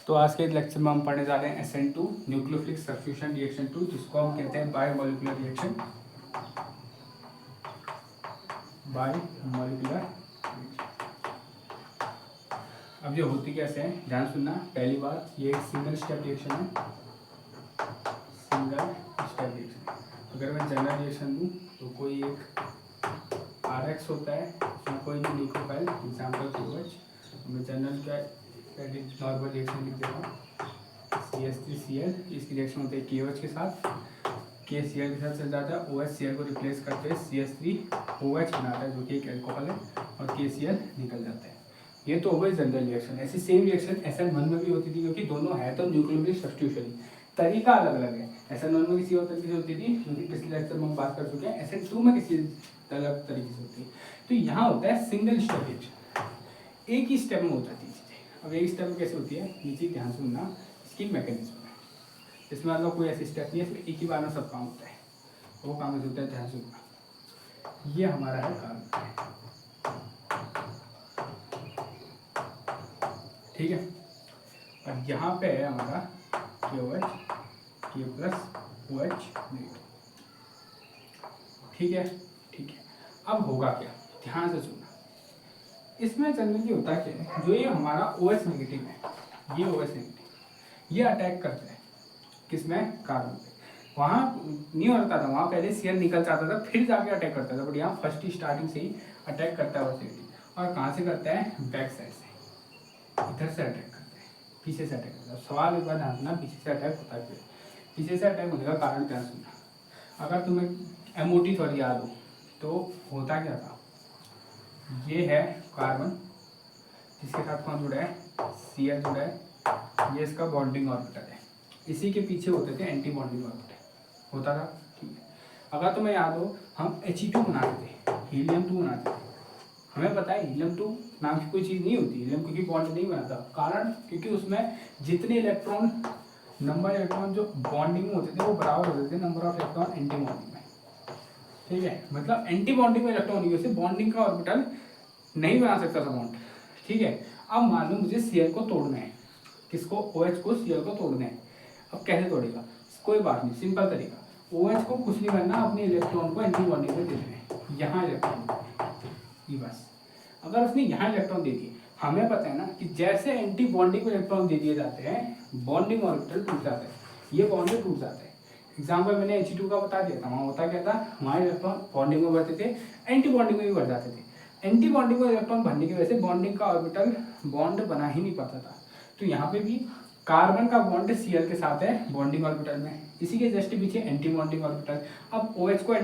तो आज के लेक्चर में हम पढ़ने जा रहे हैं SN2 न्यूक्लियोफिलिक सब्स्टिट्यूशन रिएक्शन 2, जिसको हम कहते हैं बायोमोलिकुलर रिएक्शन। बायोमोलिकुलर अब जो होती कैसे है, ध्यान सुनना। पहली बात, ये एक सिंगल स्टेप रिएक्शन है, सिंगल स्टेप रिएक्शन। अगर मैं जनरल रिएक्शन दूँ तो कोई एक RX होता है, उसमें कोई भी न्यूक्लियोफाइल, एग्जाम्पल OH। मैं जनरल का नॉर्मल रिएक्शन लिख देता हूँ, CH3Cl। इसकी रिएक्शन होती है KOH के साथ, KCl के साथ चल जाता है, OH Cl को रिप्लेस करते हैं, CH3OH बनाता है जो कि एक एल्कोहल है, और KCl निकल जाता है। ये तो हो गई जनरल रिएक्शन। ऐसी सेम रिएक्शन SN1 में भी होती थी, क्योंकि दोनों है तो न्यूक्लियोफिलिक सब्स्टिट्यूशन, तरीका अलग अलग है। SN1 में किसी और तरीके से होती थी, जो कि पिछले लेक्चर में हम बात कर चुके हैं। SN2 में किसी अलग तरीके से होती है। तो यहाँ होता है सिंगल स्टेप रिएक्शन, एक ही स्टेप में हो जाती है चीज़ें। अब एक स्टेप में कैसे होती है, नीचे ध्यान सुनना, इसकी मैकेनिज्म है। इसमें मतलब कोई ऐसी स्टेप नहीं है, सिर्फ एक ही बार में सब काम होता है। वो काम ऐसे होता है, ध्यान सुनना। ये हमारा है कार्बन, ठीक है। और यहाँ पे है हमारा KOH, K plus OH negative, ठीक है, ठीक है। अब होगा क्या, ध्यान से सुनना। इसमें जनरली होता क्या है, जो ये हमारा OH नेगेटिव है, ये OH नेगेटिव, ये अटैक करता है किसमें, कार्बन पे। वहाँ नहीं होता था, वहाँ पहले Cl निकल जाता था, फिर जाके अटैक करता था, बट यहाँ फर्स्ट स्टार्टिंग से ही अटैक करता है OH नेगेटिव। और कहाँ से करता है, बैक साइड से, इधर से अटैक करता है, पीछे से अटैक करता है। सवाल एक बार ध्यान सुनना, पीछे से अटैक होता है, पीछे से अटैक होने का कारण क्या सुनना। अगर तुम्हें MOT थोड़ी याद हो तो होता क्या था, ये है कार्बन, जिसके साथ कौन जुड़ा है, Cl जुड़ा है, ये इसका बॉन्डिंग ऑर्बिटल है। इसी के पीछे होते थे एंटी बॉन्डिंग ऑर्बिटल, होता था, ठीक है। अगर तुम्हें याद हो, हम He2 बनाते थे, हीलियम-2 बनाते थे। हमें पता है हीलियम-2 नाम की कोई चीज़ नहीं होती, हीलियम क्योंकि बॉन्ड नहीं बनाता। कारण क्योंकि उसमें जितने इलेक्ट्रॉन, नंबर इलेक्ट्रॉन जो बॉन्डिंग में होते थे, वो बराबर होते थे number of electron anti bonding में, ठीक है। मतलब एंटी बॉन्डिंग में इलेक्ट्रॉन की वजह से बॉन्डिंग का ऑर्बिटल नहीं बना सकता था बॉन्ड, ठीक है। अब मान लो मुझे Cl को तोड़ना है, किसको, OH को Cl को तोड़ना है। अब कैसे तोड़ेगा, कोई बात नहीं, सिंपल तरीका। OH को कुछ नहीं करना, अपने इलेक्ट्रॉन को एंटी बॉन्डिंग में दे देना है, यहाँ इलेक्ट्रॉन, ये बस। अगर उसने यहाँ इलेक्ट्रॉन दे दिए, हमें पता है ना कि जैसे एंटी बॉन्डिंग में इलेक्ट्रॉन दे दिए जाते हैं, बॉन्डिंग ऑर्बिटल टूट जाता है, ये बॉन्ड टूट जाता है। एग्जाम्पल मैंने He2 का बता दिया था, वहाँ होता क्या था, हमारे इलेक्ट्रॉन बॉन्डिंग में बढ़ते थे, एंटी बॉन्डिंग में भी बढ़ जाते थे। एंटी बॉन्डिंग में इलेक्ट्रॉन भरने की वजह से बॉन्डिंग का ऑर्बिटल बॉन्ड बना ही नहीं पाता था। तो यहाँ पे भी कार्बन का बॉन्ड Cl के साथ है बॉन्डिंग ऑर्बिटल में, इसी के जस्ट पीछे एंटी बॉन्डिंग ऑर्बिटल। अब OH को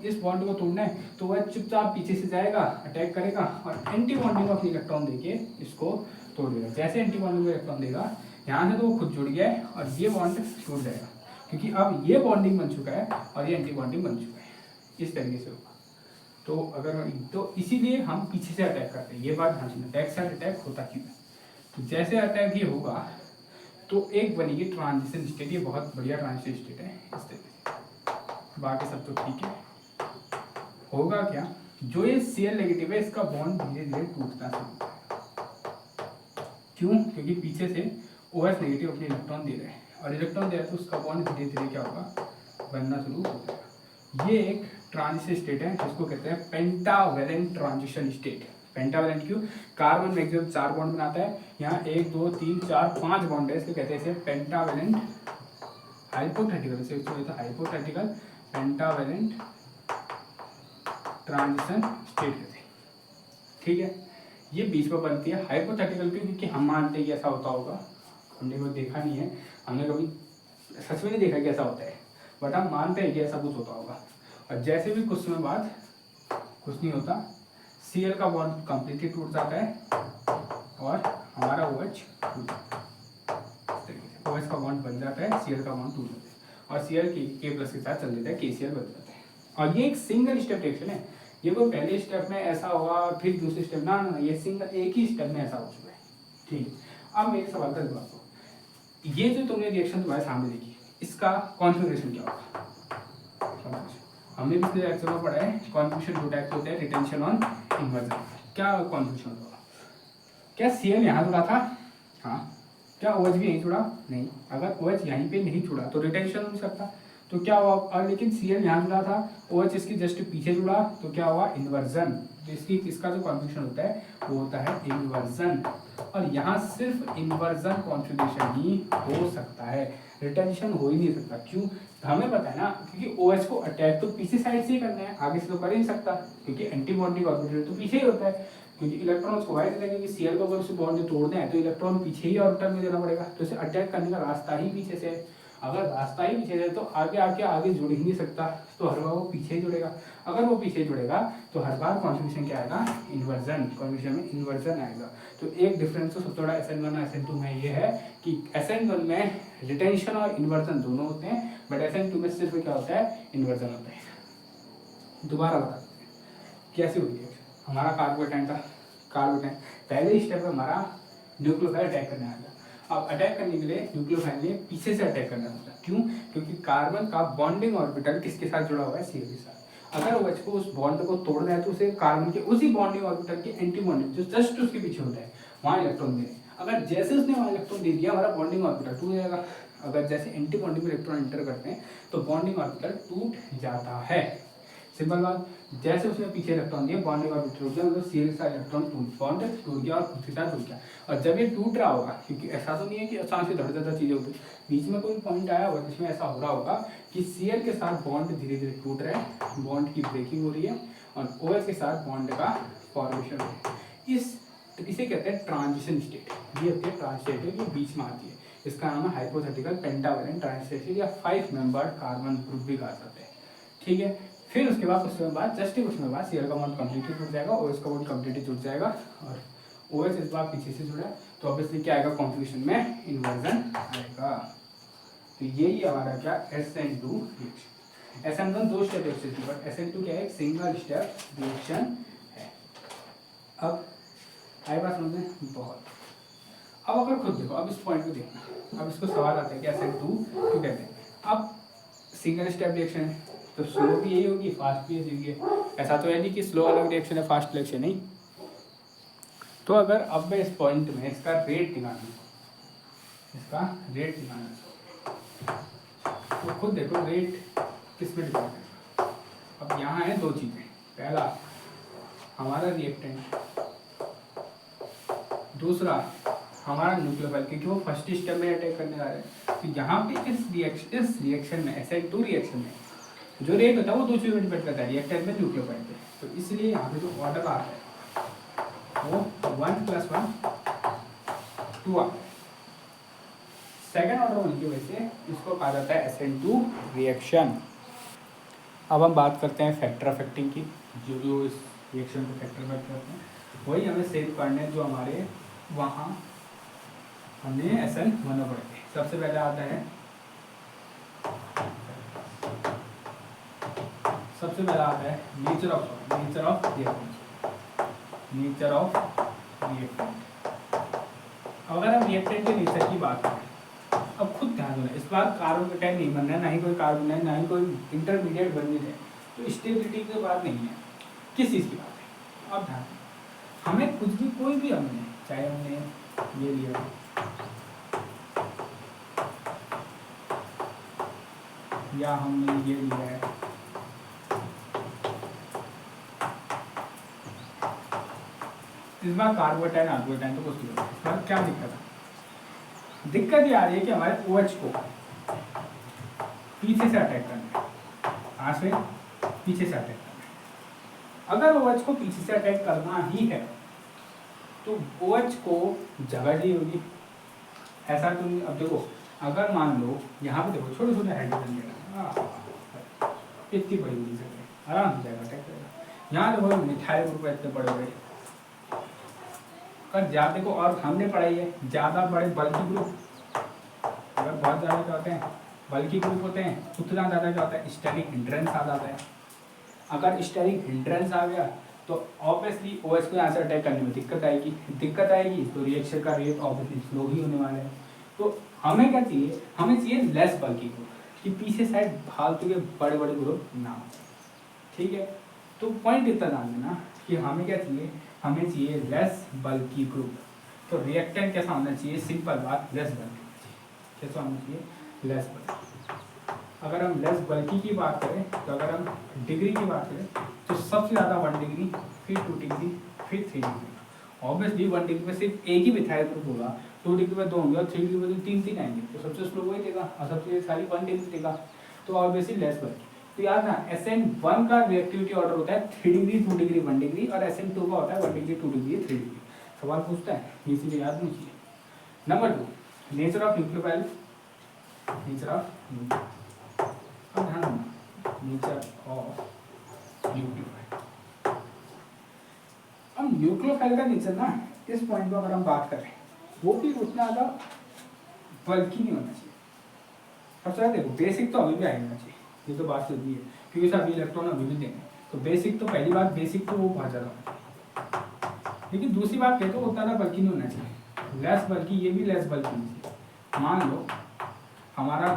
इस बॉन्ड को तोड़ना है, तो OH चुपचाप पीछे से जाएगा, अटैक करेगा और एंटी बॉन्डिंग ऑफ इलेक्ट्रॉन देके इसको तोड़ देगा। जैसे एंटी बॉन्डिंग इलेक्ट्रॉन देगा यहाँ से, तो वो खुद जुड़ गया है और ये बॉन्ड टूट जाएगा, क्योंकि अब ये बॉन्डिंग बन चुका है और ये एंटी बॉन्डिंग बन चुका है। इस तरीके से होगा। तो अगर तो इसीलिए हम पीछे से अटैक करते हैं, ये बात ध्यान रखना, बैक साइड अटैक होता क्यों है। तो जैसे अटैक ये होगा तो एक बनेगी ट्रांजिशन स्टेट, ये बहुत बढ़िया ट्रांजिशन स्टेट है, इस तरीके से। बाकी सब तो ठीक है। होगा क्या, जो ये Cl नेगेटिव है, इसका बॉन्ड धीरे धीरे टूटना शुरू होता है। क्यों, क्योंकि पीछे से OH नेगेटिव अपने इलेक्ट्रॉन दे रहे हैं, और इलेक्ट्रॉन दे रहे हैं तो उसका बॉन्ड धीरे धीरे क्या होगा, बनना शुरू हो जाएगा। ये एक ट्रांजिशन स्टेट है, जिसको कहते हैं पेंटावेलेंट ट्रांजिशन स्टेट। पेंटावेलेंट क्यों, कार्बन मैक्सिमम 4 बॉन्ड बनाता है, यहाँ 1 2 3 4 5 बॉन्ड है, इसको कहते हैं पेंटावेलेंट हाइपोथेटिकल, इसे हाइपोथेटिकल पेंटावेलेंट ट्रांजिशन स्टेट कहते हैं, ठीक है। ये बीच में बनती है हाइपोथेटिकल क्यों, क्योंकि हम मानते हैं कि ऐसा होता होगा, हमने कभी देखा नहीं है, हमने कभी सच में नहीं देखा कि ऐसा होता है, बट हम मानते हैं कि ऐसा कुछ होता होगा। और जैसे भी कुछ समय बाद कुछ नहीं होता, Cl का बॉन्ड कंप्लीटली टूट जाता है और हमारा OH टूट जाता है, OH का बॉन्ड बन जाता है, Cl का बॉन्ड टूट जाता है, और Cl K प्लस के साथ चल देता है, KCl बन जाता है। और ये एक सिंगल स्टेप रिएक्शन है, ये कोई पहले स्टेप में ऐसा हुआ फिर दूसरे स्टेप, ना, ये सिंगल एक ही स्टेप में ऐसा हो चुका है, ठीक है। अब मेरे सवाल का जवाब दो, ये जो तुमने रिएक्शन तुम्हारे सामने देखी, इसका कॉन्फ़िगरेशन क्या होगा। हमने पिछले लेक्चर में पढ़ा है कॉन्फिगरेशन दो टाइप होते हैं, रिटेंशन और इन्वर्जन। क्या कॉन्फिगरेशन होगा, क्या Cl यहाँ जुड़ा था, हाँ, क्या OH भी यहीं जुड़ा? नहीं। अगर OH यहीं पे नहीं जुड़ा तो रिटेंशन हो नहीं सकता, तो क्या हुआ? और लेकिन Cl यहाँ जुड़ा था, OH इसके जस्ट पीछे जुड़ा, तो क्या हुआ? इन्वर्जन। तो इसका जो कॉन्फिगरेशन होता है वो होता है इन्वर्जन, और यहाँ सिर्फ इन्वर्जन कॉन्फिगरेशन ही हो सकता है, रिटेंशन हो ही नहीं सकता। क्यों? तो हमें पता है ना, क्योंकि OH को अटैक तो पीछे साइड से ही करना है, आगे से तो कर ही नहीं सकता, क्योंकि एंटी बॉन्डिंग ऑर्बिटल तो पीछे ही होता है, क्योंकि इलेक्ट्रॉन उसको वाई दे देंगे कि Cl को अगर उसे बॉन्ड तोड़ना है तो इलेक्ट्रॉन पीछे ही ऑर्बिटल में देना पड़ेगा, तो इसे अटैक करने का रास्ता ही पीछे से है। अगर रास्ता ही पीछे से तो आगे जुड़ ही नहीं सकता, तो हर बार वो पीछे ही जुड़ेगा। अगर वो पीछे जुड़ेगा तो हर बार कॉन्फिगरेशन क्या आएगा? इन्वर्जन। कॉन्फिगरेशन में इन्वर्जन आएगा। तो एक डिफरेंस तो सबसे बड़ा SN1 और SN2 में ये है कि SN1 में रिटेंशन और इन्वर्जन दोनों होते हैं, बट SN2 में सिर्फ क्या होता है? इन्वर्जन होता है। दोबारा बता सकते हैं कैसे हुई है? हमारा कार्बोटाइन था, कार्बोटाइन पहले स्टेप में हमारा न्यूक्लियोफाइल अटैक करने आया। अब अटैक करने के लिए न्यूक्लियोफाइल ने पीछे से अटैक करना था। क्यों? क्योंकि कार्बन का बॉन्डिंग ऑर्बिटल किसके साथ जुड़ा हुआ है? Cl के साथ। अगर OH को उस बॉन्ड को तोड़ना है तो उसे कार्बन के उसी बॉन्डिंग ऑर्बिटल के एंटी बॉन्डिंग जो जस्ट उसके पीछे होता है वहाँ इलेक्ट्रॉन देने। अगर जैसे उसने वहाँ इलेक्ट्रॉन दे दिया, हमारा बॉन्डिंग ऑर्बिटल टूट जाएगा। अगर जैसे एंटी बॉन्डिंग में इलेक्ट्रॉन एंटर करते हैं तो बॉन्डिंग ऑर्बिटल टूट जाता है। सिंपल बात। जैसे उसने पीछे इलेक्ट्रॉन दिया, बॉन्डिंग ऑर्बिटल टूट गया, मतलब Cl का इलेक्ट्रॉन बॉन्ड टूट गया और खुद के साथ जुड़ गया। और जब ये टूट रहा होगा, क्योंकि ऐसा तो नहीं है कि अचानक से धड़ धड़ चीजें होती, बीच में कोई पॉइंट आया होगा जिसमें ऐसा हो रहा होगा कि Cl के साथ बॉन्ड धीरे धीरे टूट रहा है, बॉन्ड की ब्रेकिंग हो रही है, और OH के साथ बॉन्ड का फॉर्मेशन हो रहा है। इसे कहते हैं ट्रांजिशन स्टेट। ये होती है ट्रांजिशन स्टेट, ये बीच में आती है। इसका नाम है हाइपोथेटिकल पेंटावैलेंट ट्रांजिशन स्टेट, या 5 मेंबर्ड कार्बन ग्रुप भी कहा जाता है। ठीक है। फिर उसके बाद कुछ समय बाद, जस्ट कुछ समय बाद Cl का बॉन्ड कंप्लीटली जुड़ जाएगा, OH का बॉन्ड कंप्लीटली जुड़ जाएगा, और OH इस बार पीछे से जुड़ा है, तो ऑब्वियसली क्या आएगा? कॉन्फिगरेशन में इन्वर्जन आएगा। तो यही हमारा क्या? SN2 reaction. SN1 दो स्टेप रिएक्शन थी, बट SN2 क्या है? एक सिंगल स्टेप रिएक्शन है। अब आई बात समझ में? बहुत। अब अगर खुद देखो, अब इस पॉइंट को देखना, अब इसको सवाल आता है कि SN2 क्यों कहते हैं? अब सिंगल स्टेप रिएक्शन है तो स्लो भी यही होगी, फास्ट भी यही होगी। ऐसा तो है नहीं कि स्लो अलग रिएक्शन है, फास्ट रिएक्शन नहीं। तो अगर अब मैं इस पॉइंट में इसका रेट निकालना, तो खुद देखो रेट किस में डिपेंड है। अब यहाँ है दो चीज़ें। पहला हमारा रिएक्टेंट, दूसरा हमारा न्यूक्लियोफाइल, क्योंकि वो फर्स्ट स्टेप में अटैक करने जा रहे हैं। तो यहाँ पे इस रिएक्शन में, SN2 रिएक्शन में जो रेट होता है वो दो चीज़ों में डिपेंड करता है, रिएक्टेंट में, न्यूक्लियोफाइल पे। तो इसलिए यहाँ पे जो ऑर्डर आता है वो 1 + 1 2 आता है। सेकेंड ऑर्डर होने की वजह से इसको कहा जाता है SN2 रिएक्शन। अब हम बात करते हैं फैक्टर अफेक्टिंग की, जो इस रिएक्शन को फैक्टर अफेक्ट करते हैं, वही हमें सेव करने जो हमारे वहाँ हमने SN1 पढ़े थे। सबसे पहले आता है, नेचर ऑफ रिएक्टेंट। अगर हम रिएक्टेंट के नेचर की बात करें, अब खुद ध्यान देना, इस बार कार्बोकेटाइन नहीं बनना है, ना ही कोई कार्बन है, ना ही कोई इंटरमीडिएट बनने है, तो स्टेबिलिटी की बात नहीं है, किस चीज़ की बात है? अब ध्यान, हमें कुछ भी, कोई भी हमने, चाहे हमने ये लिया या हमने ये लिया है, इस बार कार्बोटाइन आर्गोटाइन तो कुछ नहीं होगा। इस बार क्या दिक्कत है? दिक्कत ये आ रही है कि हमारे OH को पीछे से अटैक करना है, कहाँ से? पीछे से अटैक करना है। अगर OH को पीछे से अटैक करना ही है तो OH को जगह दी होगी, ऐसा तो नहीं। अब देखो, अगर मान लो यहाँ पे देखो छोटे छोटे हाइड्रोजन लेना, इतनी बड़ी नहीं सकते, आराम से जाएगा अटैक करेगा। यहाँ देखो मिथाइल ग्रुप इतने बड़े बड़े, अगर ज़्यादा देखो, और हमने पढ़ाई है ज़्यादा बड़े बल्कि ग्रुप, अगर बहुत ज़्यादा क्या होते हैं? बल्कि ग्रुप होते हैं, उतना ज़्यादा क्या होता है? स्टेरिक हिंड्रेंस आ जाता है। अगर स्टेरिक हिंड्रेंस आ गया तो ऑब्वियसली OH को यहाँ से अटैक करने में दिक्कत आएगी, तो रिएक्शन का रेट ऑब्वियसली स्लो ही होने वाला है। तो हमें क्या चाहिए? हमें चाहिए लेस बल्कि ग्रुप, कि पीछे साइड फालतू के बड़े बड़े ग्रुप ना हो। ठीक है, तो पॉइंट इतना ध्यान देना कि हमें क्या चाहिए? हमें चाहिए लेस बल्कि ग्रुप। तो रिएक्टेंट कैसा होना चाहिए, सिंपल बात, लेस बल्कि। कैसा होना चाहिए, लेस बल्कि। अगर हम लेस बल्की की बात करें, तो अगर हम डिग्री की बात करें तो सबसे ज़्यादा 1 डिग्री, फिर 2 डिग्री, फिर 3 डिग्री। ऑब्वियसली 1 डिग्री में सिर्फ एक ही मिथाइल ग्रुप होगा, 2 डिग्री में 2 होंगे और 3 डिग्री में तो 3 आएंगे, तो सबसे स्लो वही देगा और सबसे खाली 1 डिग्री देगा, तो ऑब्वियसली लेस बल्कि। तो याद ना, SN1 का रिएक्टिविटी ऑर्डर होता है 3 डिग्री, 2 डिग्री, 1 डिग्री, और SN2 का होता है 1 डिग्री, 2 डिग्री, 3 डिग्री। सवाल पूछता है, ये चीज़ें याद नहीं चाहिए। Number 2, nature of nucleophile. Nature of nature of nucleophile. अब न्यूक्लियोफाइल का नेचर ना, इस पॉइंट पर अगर हम बात करें, वो भी उतना ज़्यादा बल्कि नहीं होना चाहिए। सबसे ज़्यादा देखो, बेसिक तो अभी भी आएगा चाहिए, ये तो बात जरूरी है, क्योंकि सभी इलेक्ट्रॉन अभी भी देंगे, तो बेसिक तो पहली बात, बेसिक तो वो बहुत ज़्यादा होना चाहिए। लेकिन दूसरी बात कहते हो उतना ज़्यादा बल्कि नहीं होना चाहिए, लेस बल्कि, ये भी लेस बल्कि नहीं चाहिए। मान लो हमारा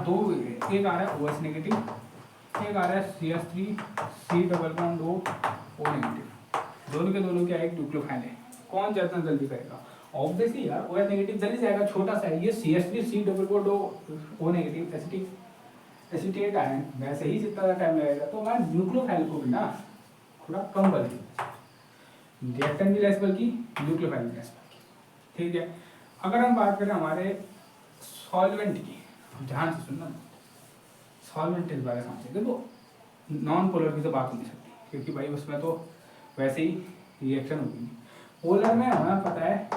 एक आ रहा है OH नेगेटिव, एक आ रहा है CH3 C double bond O negative, दोनों के दोनों क्या एक न्यूक्लियोफाइल है, कौन जितना जल्दी करेगा? ऑब्वियसली यार OH नेगेटिव जल्दी जाएगा, छोटा सा है ये, CH3 C double bond O negative acetate ion, वैसे ही जितना टाइम लगेगा, तो हमारा न्यूक्लियोफाइल को भी ना थोड़ा कम बल्कि, रिएक्टेंट भी लेस बल्कि, न्यूक्लियोफाइल भी लेस बल्कि, ठीक है। अगर हम बात करें हमारे सॉल्वेंट की, ध्यान से सुनना, सॉल्वेंट इस बारे में देखो, नॉन पोलर की तो बात नहीं सकती, क्योंकि भाई उसमें तो वैसे ही रिएक्शन होगी। पोलर में हमें पता है,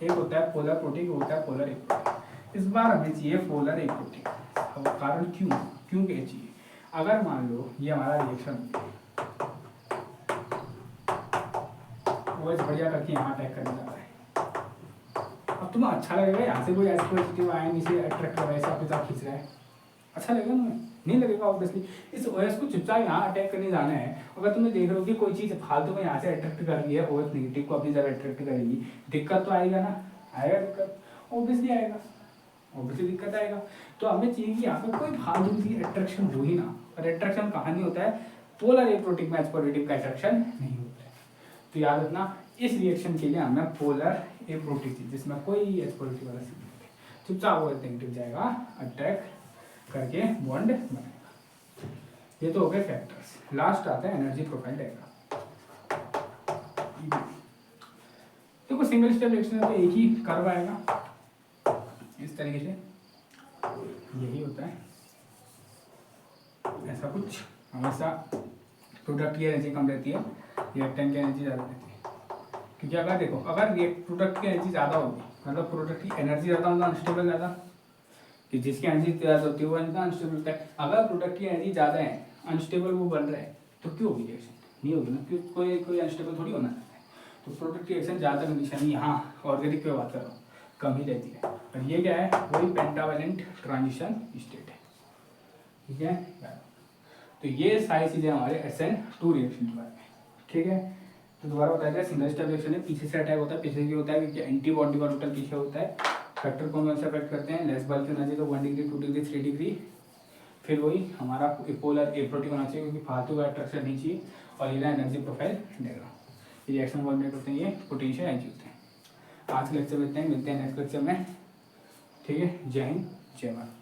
एक होता है पोलर प्रोटीन, एक होता है पोलर एक प्रोटीन। इस बार हमें चाहिए पोलर एक प्रोटीन। अब कारण क्यों क्या चाहिए? अगर मान लो ये हमारा रिएक्शन वो बढ़िया करके यहाँ अटैक करने जा रहा है, अब तुम्हें अच्छा लगेगा यहाँ से कोई ऐसे पॉजिटिव आयन इसे अट्रैक्ट कर रहा है, अपने साथ खींच रहा है, अच्छा लगेगा तुम्हें? नहीं लगेगा ऑब्वियसली। इस OS को चुपचाप यहाँ अटैक करने जाना है। अगर तुम्हें देख रहे हो कि कोई चीज़ फालतू में यहाँ से अट्रैक्ट कर रही है, OS नेगेटिव को अपनी जगह अट्रैक्ट करेगी, दिक्कत तो आएगा ना, आएगा दिक्कत, ऑब्वियसली आएगा, ऑब्वियसली दिक्कत आएगा। तो हमें चाहिए कि यहाँ पे कोई फालतू की अट्रैक्शन हो ही ना, और अट्रैक्शन कहाँ नहीं होता है, पोलर ए प्रोटीन में पॉजिटिव का अट्रैक्शन नहीं होता है। तो याद रखना, इस रिएक्शन के लिए हमें पोलर ए प्रोटीन चाहिए जिसमें कोई एच पॉजिटिव वाला सिग्नल नहीं, चुपचाप OH नेगेटिव जाएगा, अटैक करके बॉन्ड बनेगा। ये तो हो गए फैक्टर्स। लास्ट आता है एनर्जी प्रोफाइल डायग्राम। देखो सिंगल स्टेप रिएक्शन में तो एक ही कर्व आएगा इस तरीके से, यही होता है, ऐसा कुछ हमेशा प्रोडक्ट की एनर्जी कम रहती है, रिएक्टेंट की एनर्जी ज़्यादा रहती है। क्योंकि अगर देखो, अगर प्रोडक्ट की एनर्जी ज़्यादा होगी, मतलब प्रोडक्ट की एनर्जी ज़्यादा मतलब अनस्टेबल ज़्यादा, कि जिसकी एनर्जी ज़्यादा होती है वो अनस्टेबल होता है। अगर प्रोडक्ट की एनर्जी ज़्यादा है, अनस्टेबल वो बन रहा है, तो क्यों होगी रिएक्शन? नहीं होगी ना, क्यों? कोई अनस्टेबल थोड़ी होना चाहता है। तो प्रोडक्ट की रिएक्शन ज़्यादा कंडीशन यहाँ ऑर्गेनिक पे बात कर रहा हूँ, कम ही रहती है। और ये क्या है, वही पेंटावेलेंट ट्रांजिशन स्टेट है, ठीक है। तो ये सारी चीज़ें हमारे SN2 रिएक्शन के बारे में, ठीक है। तो दोबारा बताया जाए, सिंगल स्टेप रिएक्शन है, पीछे से अटैक होता है, पीछे से होता है क्योंकि एंटीबॉडी का टोटल पीछे होता है। फैक्टर कौन से अफेक्ट करते हैं, लेस बल्क होना चाहिए तो 1 डिग्री, 2 डिग्री, 3 डिग्री। फिर वही हमारा पोलर ए प्रोटीन होना चाहिए क्योंकि फालतू का अट्रैक्शन नहीं चाहिए। और ये एनर्जी प्रोफाइल डायग्राम, ये रिएक्शन वर्ड में करते हैं, ये पोटेंशियल एनर्जी होते हैं। आज के लेक्चर में इतना ही, मिलते हैं नेक्स्ट लेक्चर में, ठीक है। जय हिंद, जय भारत।